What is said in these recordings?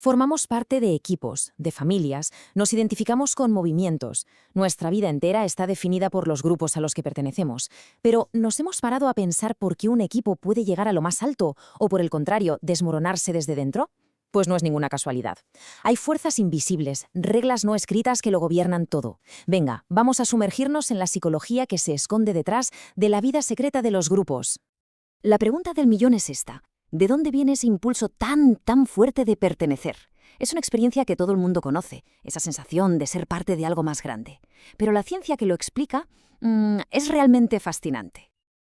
Formamos parte de equipos, de familias, nos identificamos con movimientos. Nuestra vida entera está definida por los grupos a los que pertenecemos. Pero ¿nos hemos parado a pensar por qué un equipo puede llegar a lo más alto o, por el contrario, desmoronarse desde dentro? Pues no es ninguna casualidad. Hay fuerzas invisibles, reglas no escritas que lo gobiernan todo. Venga, vamos a sumergirnos en la psicología que se esconde detrás de la vida secreta de los grupos. La pregunta del millón es esta. ¿De dónde viene ese impulso tan fuerte de pertenecer? Es una experiencia que todo el mundo conoce, esa sensación de ser parte de algo más grande. Pero la ciencia que lo explica es realmente fascinante.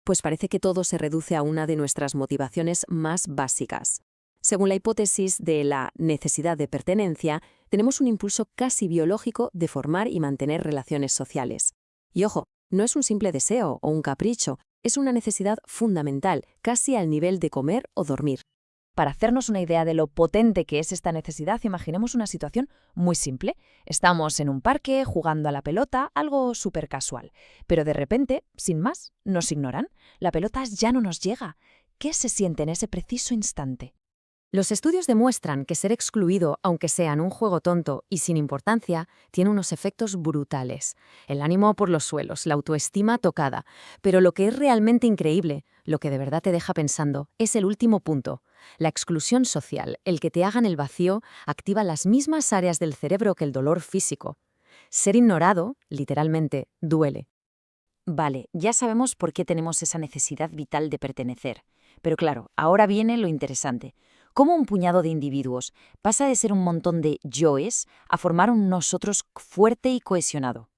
Pues parece que todo se reduce a una de nuestras motivaciones más básicas. Según la hipótesis de la necesidad de pertenencia, tenemos un impulso casi biológico de formar y mantener relaciones sociales. Y ojo, no es un simple deseo o un capricho, es una necesidad fundamental, casi al nivel de comer o dormir. Para hacernos una idea de lo potente que es esta necesidad, imaginemos una situación muy simple. Estamos en un parque jugando a la pelota, algo súper casual. Pero de repente, sin más, nos ignoran. La pelota ya no nos llega. ¿Qué se siente en ese preciso instante? Los estudios demuestran que ser excluido, aunque sea en un juego tonto y sin importancia, tiene unos efectos brutales. El ánimo por los suelos, la autoestima tocada. Pero lo que es realmente increíble, lo que de verdad te deja pensando, es el último punto. La exclusión social, el que te hagan el vacío, activa las mismas áreas del cerebro que el dolor físico. Ser ignorado, literalmente, duele. Vale, ya sabemos por qué tenemos esa necesidad vital de pertenecer. Pero claro, ahora viene lo interesante. ¿Cómo un puñado de individuos pasa de ser un montón de yoes a formar un nosotros fuerte y cohesionado?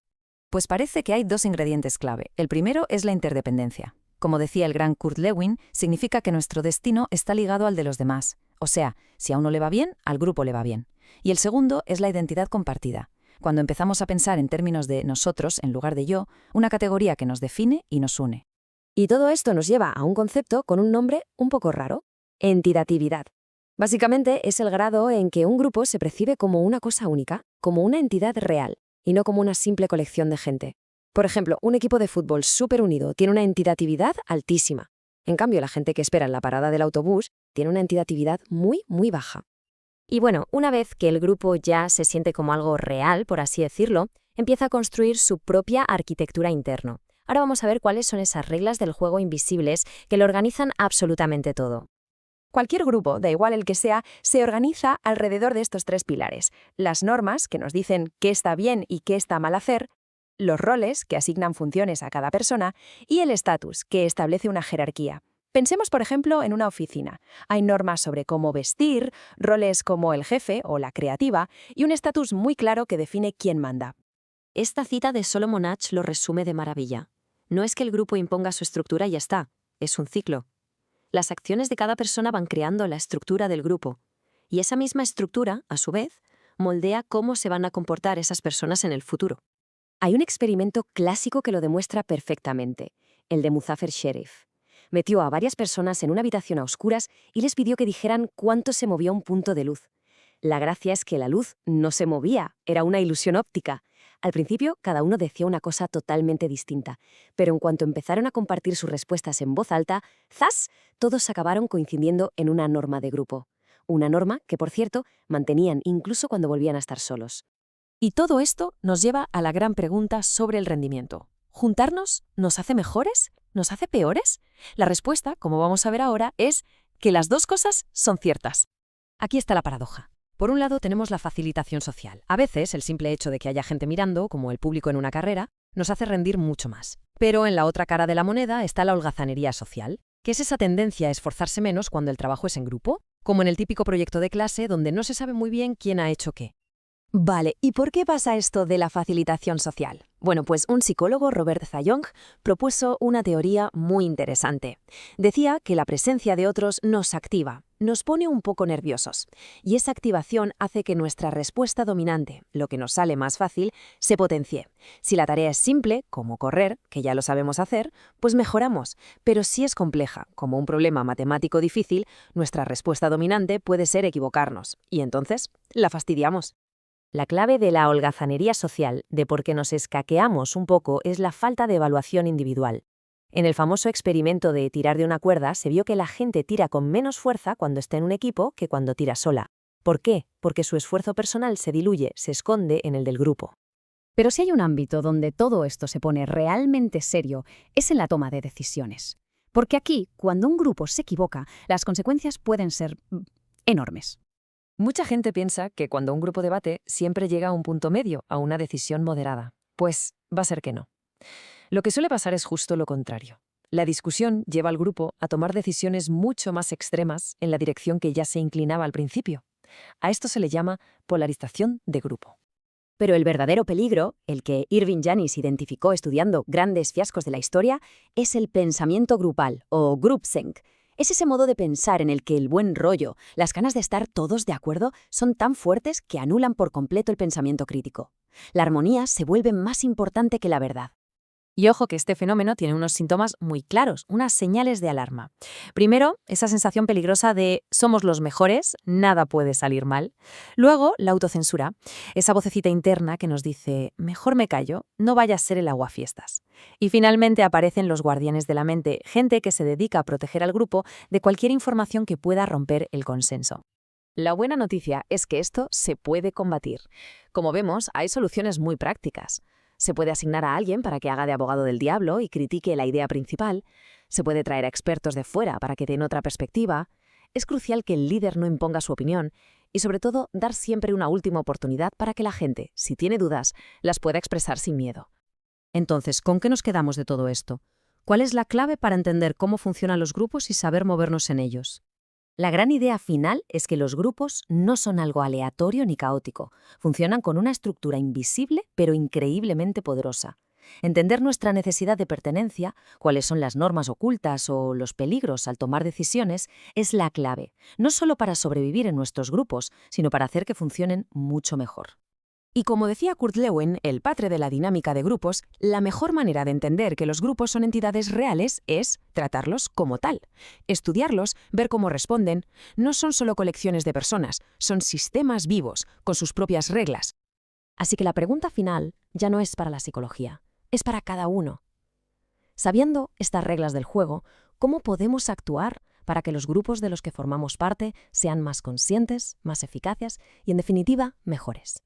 Pues parece que hay dos ingredientes clave. El primero es la interdependencia. Como decía el gran Kurt Lewin, significa que nuestro destino está ligado al de los demás. O sea, si a uno le va bien, al grupo le va bien. Y el segundo es la identidad compartida. Cuando empezamos a pensar en términos de nosotros en lugar de yo, una categoría que nos define y nos une. Y todo esto nos lleva a un concepto con un nombre un poco raro: entidatividad. Básicamente es el grado en que un grupo se percibe como una cosa única, como una entidad real, y no como una simple colección de gente. Por ejemplo, un equipo de fútbol súper unido tiene una entidatividad altísima. En cambio, la gente que espera en la parada del autobús tiene una entidatividad muy baja. Y bueno, una vez que el grupo ya se siente como algo real, por así decirlo, empieza a construir su propia arquitectura interna. Ahora vamos a ver cuáles son esas reglas del juego invisibles que lo organizan absolutamente todo. Cualquier grupo, da igual el que sea, se organiza alrededor de estos tres pilares: las normas, que nos dicen qué está bien y qué está mal hacer; los roles, que asignan funciones a cada persona; y el estatus, que establece una jerarquía. Pensemos, por ejemplo, en una oficina. Hay normas sobre cómo vestir, roles como el jefe o la creativa, y un estatus muy claro que define quién manda. Esta cita de Solomon Asch lo resume de maravilla. No es que el grupo imponga su estructura y ya está, es un ciclo. Las acciones de cada persona van creando la estructura del grupo, y esa misma estructura, a su vez, moldea cómo se van a comportar esas personas en el futuro. Hay un experimento clásico que lo demuestra perfectamente, el de Muzaffer Sherif. Metió a varias personas en una habitación a oscuras y les pidió que dijeran cuánto se movía un punto de luz. La gracia es que la luz no se movía, era una ilusión óptica. Al principio, cada uno decía una cosa totalmente distinta, pero en cuanto empezaron a compartir sus respuestas en voz alta, ¡zas!, todos acabaron coincidiendo en una norma de grupo. Una norma que, por cierto, mantenían incluso cuando volvían a estar solos. Y todo esto nos lleva a la gran pregunta sobre el rendimiento. ¿Juntarnos nos hace mejores? ¿Nos hace peores? La respuesta, como vamos a ver ahora, es que las dos cosas son ciertas. Aquí está la paradoja. Por un lado tenemos la facilitación social. A veces el simple hecho de que haya gente mirando, como el público en una carrera, nos hace rendir mucho más. Pero en la otra cara de la moneda está la holgazanería social, que es esa tendencia a esforzarse menos cuando el trabajo es en grupo, como en el típico proyecto de clase donde no se sabe muy bien quién ha hecho qué. Vale, ¿y por qué pasa esto de la facilitación social? Bueno, pues un psicólogo, Robert Zayong, propuso una teoría muy interesante. Decía que la presencia de otros nos activa, nos pone un poco nerviosos, y esa activación hace que nuestra respuesta dominante, lo que nos sale más fácil, se potencie. Si la tarea es simple, como correr, que ya lo sabemos hacer, pues mejoramos, pero si es compleja, como un problema matemático difícil, nuestra respuesta dominante puede ser equivocarnos, y entonces la fastidiamos. La clave de la holgazanería social, de por qué nos escaqueamos un poco, es la falta de evaluación individual. En el famoso experimento de tirar de una cuerda se vio que la gente tira con menos fuerza cuando está en un equipo que cuando tira sola. ¿Por qué? Porque su esfuerzo personal se diluye, se esconde en el del grupo. Pero si hay un ámbito donde todo esto se pone realmente serio, es en la toma de decisiones. Porque aquí, cuando un grupo se equivoca, las consecuencias pueden ser enormes. Mucha gente piensa que cuando un grupo debate siempre llega a un punto medio, a una decisión moderada. Pues va a ser que no. Lo que suele pasar es justo lo contrario. La discusión lleva al grupo a tomar decisiones mucho más extremas en la dirección que ya se inclinaba al principio. A esto se le llama polarización de grupo. Pero el verdadero peligro, el que Irving Janis identificó estudiando grandes fiascos de la historia, es el pensamiento grupal, o groupthink. Es ese modo de pensar en el que el buen rollo, las ganas de estar todos de acuerdo, son tan fuertes que anulan por completo el pensamiento crítico. La armonía se vuelve más importante que la verdad. Y ojo que este fenómeno tiene unos síntomas muy claros, unas señales de alarma. Primero, esa sensación peligrosa de somos los mejores, nada puede salir mal. Luego, la autocensura, esa vocecita interna que nos dice mejor me callo, no vaya a ser el aguafiestas. Y finalmente aparecen los guardianes de la mente, gente que se dedica a proteger al grupo de cualquier información que pueda romper el consenso. La buena noticia es que esto se puede combatir. Como vemos, hay soluciones muy prácticas. Se puede asignar a alguien para que haga de abogado del diablo y critique la idea principal. Se puede traer a expertos de fuera para que den otra perspectiva. Es crucial que el líder no imponga su opinión y, sobre todo, dar siempre una última oportunidad para que la gente, si tiene dudas, las pueda expresar sin miedo. Entonces, ¿con qué nos quedamos de todo esto? ¿Cuál es la clave para entender cómo funcionan los grupos y saber movernos en ellos? La gran idea final es que los grupos no son algo aleatorio ni caótico. Funcionan con una estructura invisible pero increíblemente poderosa. Entender nuestra necesidad de pertenencia, cuáles son las normas ocultas o los peligros al tomar decisiones, es la clave, no solo para sobrevivir en nuestros grupos, sino para hacer que funcionen mucho mejor. Y como decía Kurt Lewin, el padre de la dinámica de grupos, la mejor manera de entender que los grupos son entidades reales es tratarlos como tal. Estudiarlos, ver cómo responden, no son solo colecciones de personas, son sistemas vivos, con sus propias reglas. Así que la pregunta final ya no es para la psicología, es para cada uno. Sabiendo estas reglas del juego, ¿cómo podemos actuar para que los grupos de los que formamos parte sean más conscientes, más eficaces y, en definitiva, mejores?